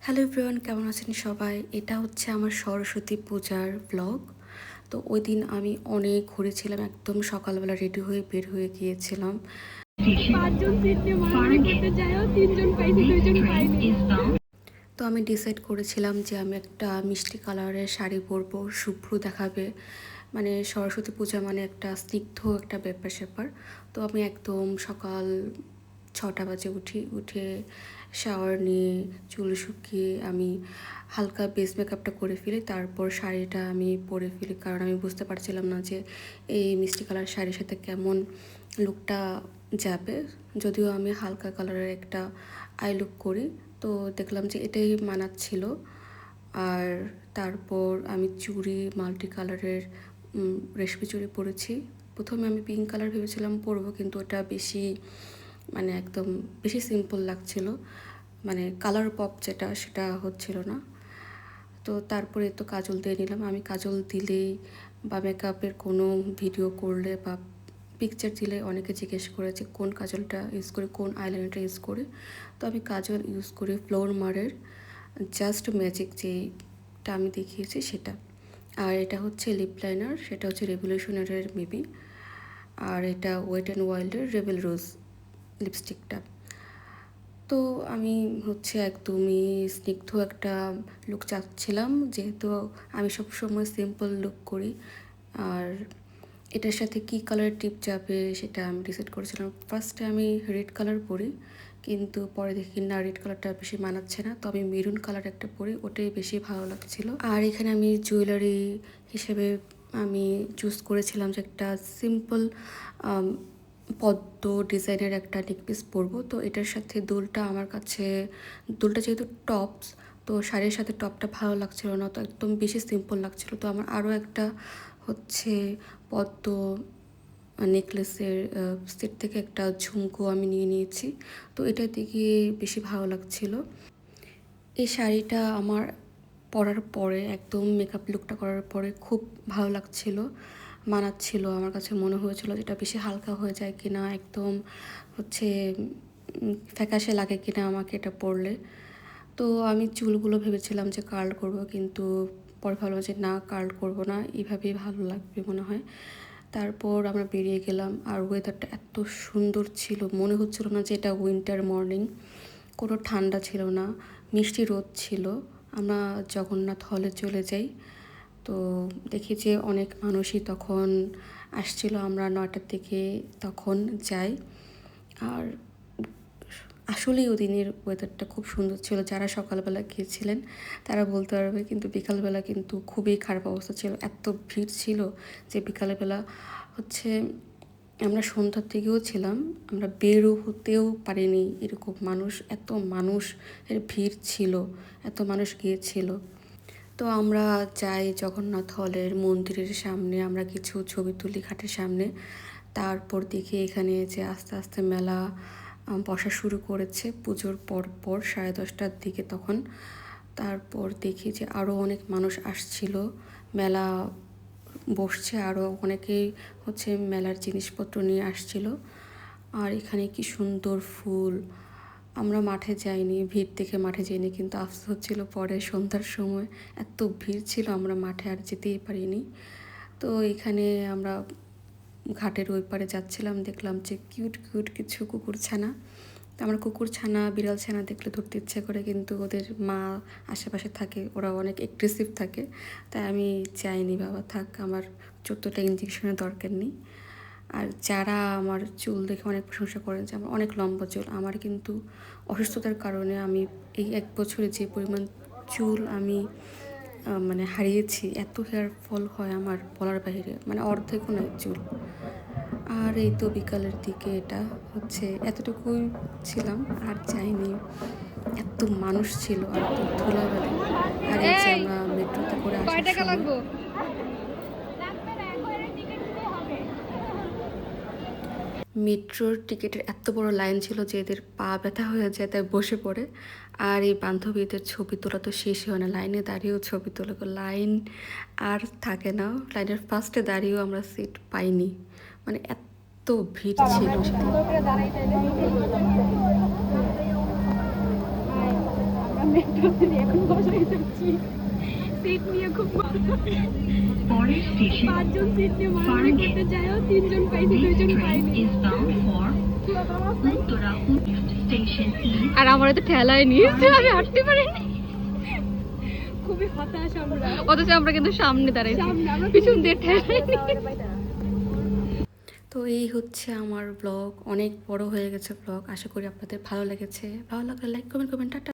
Hello everyone, কেমন আছেন সবাই? এটা হচ্ছে আমার সরস্বতী পূজার ব্লগ। তো ওই দিন আমি অনেক ঘুরেছিলাম, একদম সকালবেলা রেডি হয়ে বের হয়ে গিয়েছিলাম। 5 জন সিট নিয়ে মারামারি করতে যায়ও 3 জন পাইছি 2 জন পাইনি। তো আমি ডিসাইড করেছিলাম যে আমি একটা মিষ্টি কালারের শাড়ি পরবো, শুভ্র দেখাবে। মানে সরস্বতী পূজা মানে একটা স্নিগ্ধ একটা ব্যাপার-স্যাপার। তো আমি একদম সকাল 6টা বাজে উঠে শাওয়ার নিয়ে চুল শুকিয়ে আমি হালকা বেস মেকআপটা করে ফেলি, তারপর শাড়িটা আমি পরে ফেলি, কারণ আমি বুঝতে পারছিলাম না যে এই মিষ্টি কালার শাড়ির সাথে কেমন লুকটা যাবে। যদিও আমি হালকা কালারের একটা আই লুক করি, তো দেখলাম যে এটাই মানাচ্ছিল। আর তারপর আমি চুড়ি মাল্টি কালারের রেশমি চুড়ি পরেছি। প্রথমে আমি পিঙ্ক কালার ভেবেছিলাম পরবো, কিন্তু ওটা বেশি মানে একদম বেশি সিম্পল লাগছিল, মানে কালার পপ যেটা সেটা হচ্ছিল না। তো তারপরে তো কাজল দিয়ে নিলাম। আমি কাজল দিলেই বা মেকআপের কোনো ভিডিও করলে বা পিকচার দিলে অনেকে জিজ্ঞেস করেছে কোন কাজলটা ইউজ করি, কোন আইলাইনারটা ইউজ করি। তো আমি কাজল ইউজ করি ফ্লোর মারের জাস্ট ম্যাজিক, যেটা আমি দেখিয়েছি সেটা। আর এটা হচ্ছে লিপ লাইনার, সেটা হচ্ছে রেভলিউশনারের মেবি। আর এটা ওয়েট অ্যান্ড ওয়াইল্ডের রেবেল রোজ লিপস্টিকটা। তো আমি হচ্ছে একদমই স্নিগ্ধ একটা লুক চাচ্ছিলাম, যেহেতু আমি সবসময় সিম্পল লুক করি। আর এটার সাথে কী কালার টিপ যাবে সেটা আমি ডিসাইড করেছিলাম। ফার্স্টে আমি রেড কালার পরি, কিন্তু পরে দেখি না রেড কালারটা বেশি মানাচ্ছে না, তো আমি মেরুন কালার একটা পরি, ওটাই বেশি ভালো লাগছিল। আর এখানে আমি জুয়েলারি হিসেবে আমি চুজ করেছিলাম যে একটা সিম্পল পদ্ম ডিজাইনের একটা নেকপিস পরবো। তো এটার সাথে দুলটা আমার কাছে, দুলটা যেহেতু টপস, তো শাড়ির সাথে টপটা ভালো লাগছিল না, তো একদম বেশি সিম্পল লাগছিল। তো আমার আরও একটা হচ্ছে পদ্ম নেকলেসের সেট থেকে একটা ঝুমকো আমি নিয়ে নিয়েছি। তো এটা দেখে বেশি ভালো লাগছিল। এই শাড়িটা আমার পরার পরে, একদম মেকআপ লুকটা করার পরে খুব ভালো লাগছিল, মানাচ্ছিল। আমার কাছে মনে হয়েছিল যেটা বেশি হালকা হয়ে যায় কিনা, একদম হচ্ছে ফ্যাকাশে লাগে কিনা আমাকে এটা পরলে। তো আমি চুলগুলো ভেবেছিলাম যে কার্ল করব, কিন্তু পরে ভাবলাম যে না, কার্ল করব না, এইভাবেই ভালো লাগবে মনে হয়। তারপর আমরা বেরিয়ে গেলাম। আর ওয়েদারটা এত সুন্দর ছিল, মনে হচ্ছিল না যে এটা উইন্টার মর্নিং। কোনো ঠান্ডা ছিল না, মিষ্টি রোদ ছিল। আমরা জগন্নাথ হলে চলে যাই, তো দেখি যে অনেক মানুষই তখন আসছিল। আমরা 9টার দিকে তখন যাই। আর আসলেই ওদিনের ওয়েদারটা খুব সুন্দর ছিল। যারা সকালবেলা গিয়েছিলেন তারা বলতে পারবে, কিন্তু বিকালবেলা কিন্তু খুবই খারাপ অবস্থা ছিল, এত ভিড় ছিল যে বিকালবেলা হচ্ছে আমরা সন্ধ্যার দিকেও ছিলাম, আমরা বেরও হতেও পারিনি, এরকম মানুষ, এত মানুষ এর ভিড় ছিল, এত মানুষ গিয়েছিল। তো আমরা যাই জগন্নাথ হলের মন্দিরের সামনে, আমরা কিছু ছবি তুলি ঘাটের সামনে। তারপর দেখি এখানে যে আস্তে আস্তে মেলা বসা শুরু করেছে পুজোর পর 10:30টার দিকে তখন। তারপর দেখি যে আরও অনেক মানুষ আসছিল, মেলা বসছে, আরও অনেকেই হচ্ছে মেলার জিনিসপত্র নিয়ে আসছিল। আর এখানে কি সুন্দর ফুল। আমরা মাঠে যাইনি, ভিড় দেখে মাঠে যাইনি, কিন্তু আফসোস হচ্ছিল পরে সন্ধ্যার সময় এত ভিড় ছিল আমরা মাঠে আর যেতেই পারিনি। তো এখানে আমরা ঘাটের ওই পারে যাচ্ছিলাম, দেখলাম যে কিউট কিউট কিছু কুকুর ছানা। তো আমার কুকুর ছানা বিড়াল ছানা দেখলে ধরতে ইচ্ছে করে, কিন্তু ওদের মা আশেপাশে থাকে, ওরা অনেক অ্যাগ্রেসিভ থাকে, তাই আমি চাইনি, বাবা থাক, আমার 14টা ইঞ্জেকশনের দরকার নেই। আর যারা আমার চুল দেখে অনেক প্রশংসা করেন যে আমার অনেক লম্বা চুল, আমার কিন্তু অসুস্থতার কারণে আমি এই 1 বছরে যে পরিমাণ চুল আমি মানে হারিয়েছি, এত হেয়ার ফল হয় আমার বলার বাইরে, মানে অর্ধেকও নয় চুল। আর এই তো বিকালের দিকে এটা হচ্ছে এতটুকুই ছিলাম, আর যাইনি। এত মানুষ ছিল আর এত ধুলাবালি। আর এই যে এই আমরা মেট্রোতে করে কয় আসার টাকা সময় লাগবো? মেট্রোর টিকিটের এত বড় লাইন ছিল যে এদের পা ব্যথা হয়ে যায়, তাই বসে পড়ে। আর এই বান্ধবীদের ছবি তোলা তো শেষই হয় না, লাইনে দাঁড়িয়েও ছবি তোলা, লাইন আর থাকে না। লাইনের ফার্স্টে দাঁড়িয়েও আমরা সিট পাইনি, মানে এত ভিড় ছিল সেদিন। সুন্দর করে দাঁড়াইতে মেট্রোতে এখন বসাই যাচ্ছি সিট নিয়ে খুব পরের স্টেশন 5 জন সিট নিয়ে মারামারি করতে যায়ও 3 জন পাইছি 2 জন পাইনি is bound for Uttarakhand station is আর আমার তো ঠেলায় নিয়েছে আমি হাঁটতে পারিনি খুবই হতাশ আমরা অথচ আমরা কিন্তু সামনে দাঁড়াইছি সামনে আমরা পিছন দিয়ে ঠেলাই তো এই হচ্ছে আমার ব্লগ, অনেক বড় হয়ে গেছে ব্লগ। আশা করি আপনাদের ভালো লেগেছে। ভালো লাগলে লাইক কমেন্ট করবেন। টাটা।